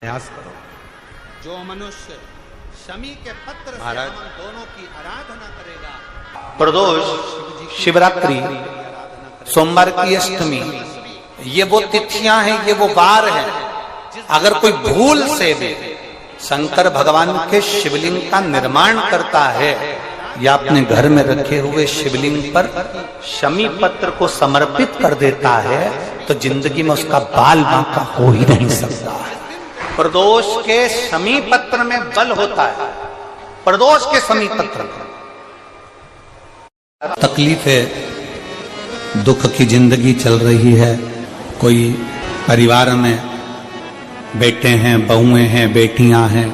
प्रयास करो। जो मनुष्य शमी के पत्र से हम दोनों की आराधना करेगा। प्रदोष, शिवरात्रि, सोमवार की अष्टमी, ये वो तिथियां हैं, ये वो वार है। अगर कोई भूल से भी शंकर भगवान के शिवलिंग का निर्माण करता है या अपने घर में रखे हुए शिवलिंग पर शमी पत्र को समर्पित कर देता है तो जिंदगी में उसका बाल बांका हो ही नहीं सकता है। प्रदोष के शमी पत्र में बल होता है। प्रदोष के शमी पत्र में तकलीफ है, दुख की जिंदगी चल रही है। कोई परिवार में बेटे हैं, बहुएं हैं, बेटियां हैं,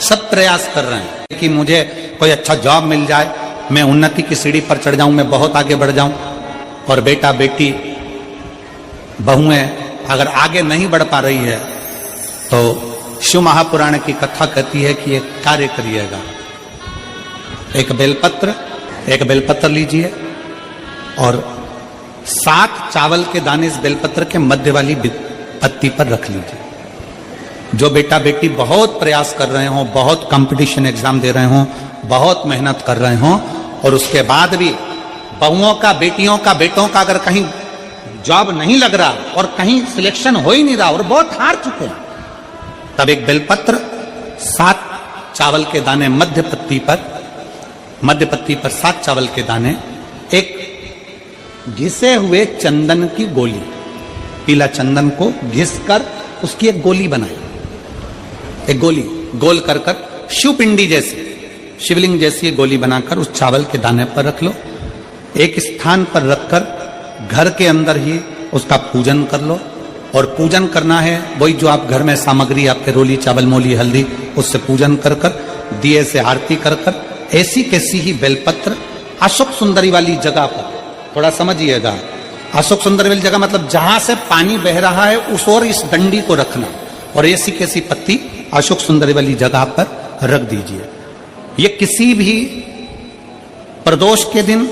सब प्रयास कर रहे हैं कि मुझे कोई अच्छा जॉब मिल जाए, मैं उन्नति की सीढ़ी पर चढ़ जाऊं, मैं बहुत आगे बढ़ जाऊं। और बेटा बेटी बहुएं अगर आगे नहीं बढ़ पा रही है तो शिव महापुराण की कथा कहती है कि एक कार्य करिएगा। एक बेलपत्र लीजिए और 7 चावल के दाने इस बेलपत्र के मध्य वाली पत्ती पर रख लीजिए। जो बेटा बेटी बहुत प्रयास कर रहे हो, बहुत कंपटीशन एग्जाम दे रहे हो, बहुत मेहनत कर रहे हो और उसके बाद भी बहुओं का, बेटियों का, बेटों का अगर कहीं जॉब नहीं लग रहा और कहीं सिलेक्शन हो ही नहीं रहा और बहुत हार चुके हैं, तब एक बेलपत्र 7 चावल के दाने मध्य पत्ती पर 7 चावल के दाने, एक घिसे हुए चंदन की गोली, पीला चंदन को घिसकर उसकी एक गोली बनाई। एक गोली गोल कर शिवपिंडी जैसी, शिवलिंग जैसी गोली बनाकर उस चावल के दाने पर रख लो। एक स्थान पर रखकर घर के अंदर ही उसका पूजन कर लो। और पूजन करना है वही जो आप घर में सामग्री आपके रोली, चावल, मोली, हल्दी, उससे पूजन कर दिए से आरती कर ऐसी कैसी ही बेलपत्र अशोक सुंदरी वाली जगह पर, थोड़ा समझिएगा, अशोक सुंदरी वाली जगह मतलब जहां से पानी बह रहा है उस ओर इस डंडी को रखना और ऐसी कैसी पत्ती अशोक सुंदरी वाली जगह पर रख दीजिए। ये किसी भी प्रदोष के दिन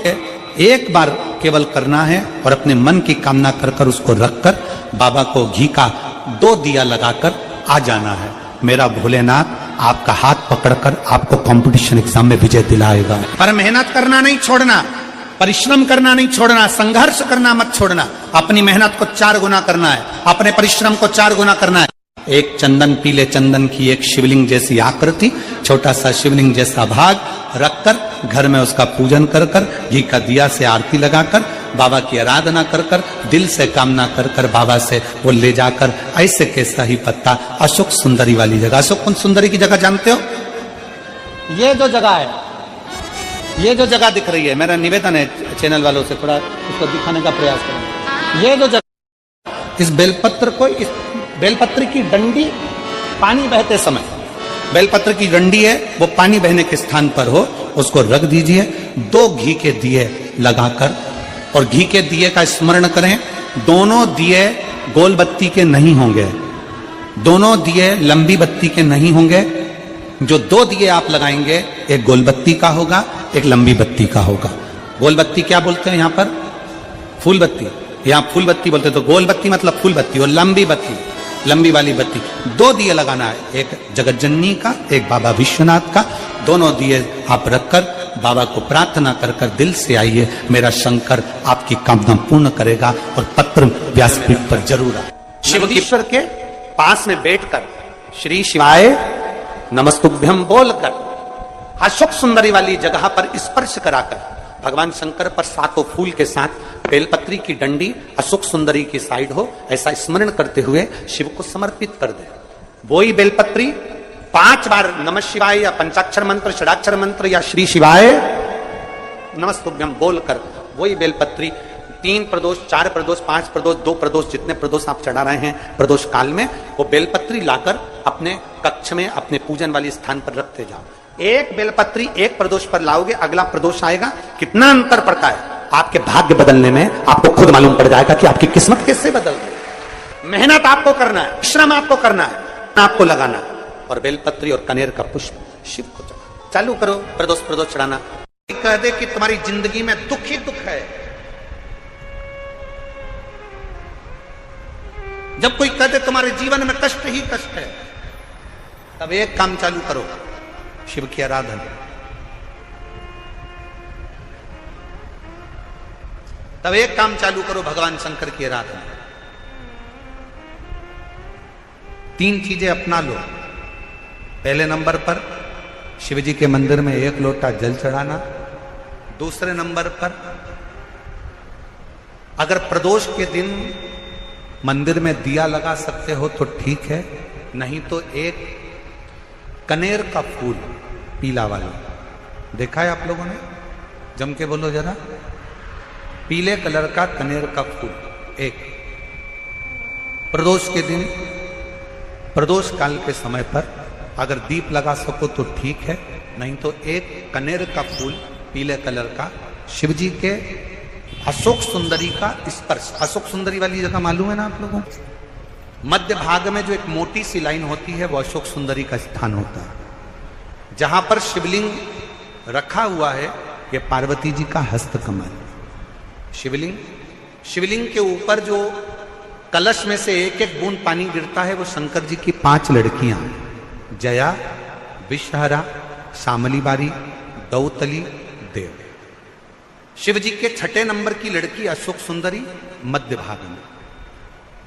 एक बार केवल करना है और अपने मन की कामना कर उसको रखकर बाबा को घी का 2 दिया लगाकर आ जाना है। मेरा भोलेनाथ आपका हाथ पकड़कर आपको कंपटीशन एग्जाम में विजय दिलाएगा। पर मेहनत करना नहीं छोड़ना, परिश्रम करना नहीं छोड़ना, संघर्ष करना मत छोड़ना। अपनी मेहनत को 4 गुना करना है, अपने परिश्रम को 4 गुना करना है। एक चंदन, पीले चंदन की एक शिवलिंग जैसी आकृति, छोटा सा शिवलिंग जैसा भाग रखकर घर में उसका पूजन कर घी का दिया से आरती लगाकर बाबा की आराधना कर दिल से कामना कर बाबा से वो ले जाकर ऐसे कैसा ही पत्ता अशोक सुंदरी वाली जगह, अशोक सुंदरी की जगह जानते हो, ये जो जगह है, ये जो जगह दिख रही है, मेरा निवेदन है चैनल वालों से थोड़ा उसको दिखाने का प्रयास करें। ये जो जगह, इस बेलपत्र को, इस बेलपत्र की डंडी पानी बहते समय, बेलपत्र की डंडी है वो पानी बहने के स्थान पर हो, उसको रख दीजिए। 2 घी के दिए लगाकर और घी के दिए का स्मरण करें। दोनों दिए गोल बत्ती के नहीं होंगे, दोनों दिए लंबी बत्ती के नहीं होंगे। जो 2 दिए आप लगाएंगे, एक गोल बत्ती का होगा, एक लंबी बत्ती का होगा। गोल बत्ती क्या बोलते हैं यहाँ पर? फूल बत्ती। यहाँ फूल बत्ती बोलते तो गोल बत्ती मतलब फूल बत्ती, और लंबी बत्ती, लंबी वाली बत्ती। 2 दिए लगाना है, एक जगत जननी का, एक बाबा विश्वनाथ का। दोनों दिए आप रखकर बाबा को प्रार्थना कर दिल से आइए, मेरा शंकर आपकी कामना पूर्ण करेगा और पत्र व्यासपीठ पर जरूर आए। शिवलीश्वर के पास में बैठकर श्री शिवाय नमस्तुभ्यम बोलकर अशोक सुंदरी वाली जगह पर स्पर्श कराकर भगवान शंकर पर 7 फूल के साथ बेलपत्री की डंडी अशोक सुंदरी की साइड हो, ऐसा स्मरण करते हुए शिव को समर्पित कर दे। वही बेलपत्री 5 बार नमः शिवाय या पंचाक्षर मंत्र, षडाक्षर मंत्र या श्री शिवाय नमस्तुभ्यम बोलकर वही बेलपत्री 3 प्रदोष, 4 प्रदोष, 5 प्रदोष, 2 प्रदोष, जितने प्रदोष आप चढ़ा रहे हैं प्रदोष काल में, वो बेलपत्री लाकर अपने कक्ष में, अपने पूजन वाले स्थान पर रखते जाओ। एक बेलपत्री एक प्रदोष पर लाओगे, अगला प्रदोष आएगा, कितना अंतर पड़ता है आपके भाग्य बदलने में, आपको खुद मालूम पड़ जाएगा कि आपकी किस्मत कैसे बदल गई। मेहनत आपको करना है, श्रम आपको करना है, आपको लगाना है। और बेलपत्री और कनेर का पुष्प शिव को चढ़ा, चालू करो प्रदोष चढ़ाना। कह दे कि तुम्हारी जिंदगी में दुख ही दुख है, जब कोई कह दे तुम्हारे जीवन में कष्ट ही कष्ट है, तब एक काम चालू करो, शिव की आराधना। तब एक काम चालू करो, भगवान शंकर की आराधना। 3 चीजें अपना लो। पहले नंबर पर शिव जी के मंदिर में 1 लोटा जल चढ़ाना। दूसरे नंबर पर अगर प्रदोष के दिन मंदिर में दिया लगा सकते हो तो ठीक है, नहीं तो एक कनेर का फूल पीला वाला, देखा है आप लोगों ने? जम के बोलो जरा। पीले कलर का कनेर का फूल एक प्रदोष के दिन, प्रदोष काल के समय पर अगर दीप लगा सको तो ठीक है, नहीं तो एक कनेर का फूल पीले कलर का, शिव जी के अशोक सुंदरी का स्पर्श। अशोक सुंदरी वाली जगह मालूम है ना आप लोगों को? मध्य भाग में जो एक मोटी सी लाइन होती है वो अशोक सुंदरी का स्थान होता है। जहां पर शिवलिंग रखा हुआ है ये पार्वती जी का हस्त कमल। शिवलिंग के ऊपर जो कलश में से एक एक बूंद पानी गिरता है वो शंकर जी की 5 लड़कियां, जया, विषहरा, शामली बारी, दौतली, देव। शिव जी के 6ठे नंबर की लड़की अशोक सुंदरी मध्य भाग में।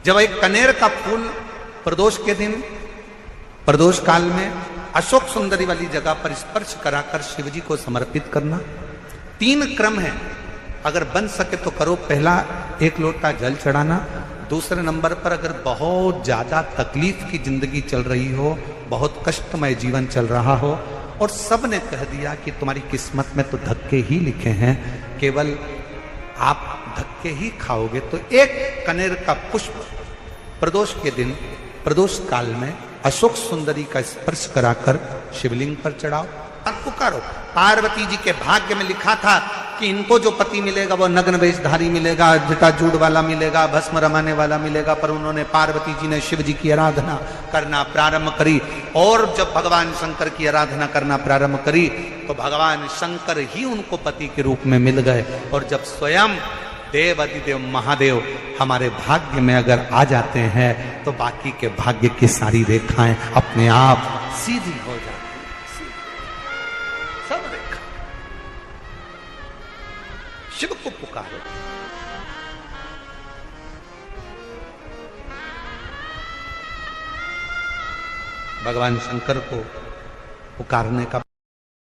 जब एक कनेर का फूल प्रदोष के दिन, प्रदोष काल में अशोक सुंदरी वाली जगह पर स्पर्श कराकर शिव जी को समर्पित करना। 3 क्रम है, अगर बन सके तो करो। पहला 1 लोटा जल चढ़ाना। दूसरे नंबर पर अगर बहुत ज्यादा तकलीफ की जिंदगी चल रही हो, बहुत कष्टमय जीवन चल रहा हो और सब ने कह दिया कि तुम्हारी किस्मत में तो धक्के ही लिखे हैं, केवल आप धक्के ही खाओगे, तो एक कनेर का पुष्प प्रदोष के दिन, प्रदोष काल में अशोक सुंदरी का स्पर्श कराकर शिवलिंग पर चढ़ाओ और पुकारो। पार्वती जी के भाग्य में लिखा था कि इनको जो पति मिलेगा वो नग्न वेशधारी मिलेगा, जटाजूड़ वाला मिलेगा, भस्म रमाने वाला मिलेगा। पर उन्होंने, पार्वती जी ने शिव जी की आराधना करना प्रारंभ करी और जब भगवान शंकर की आराधना करना प्रारंभ करी तो भगवान शंकर ही उनको पति के रूप में मिल गए। और जब स्वयं देव अधिदेव महादेव हमारे भाग्य में अगर आ जाते हैं तो बाकी के भाग्य की सारी रेखाएं अपने आप सीधी हो जाती हैं। सब रेखा शिव को पुकारो। भगवान शंकर को पुकारने का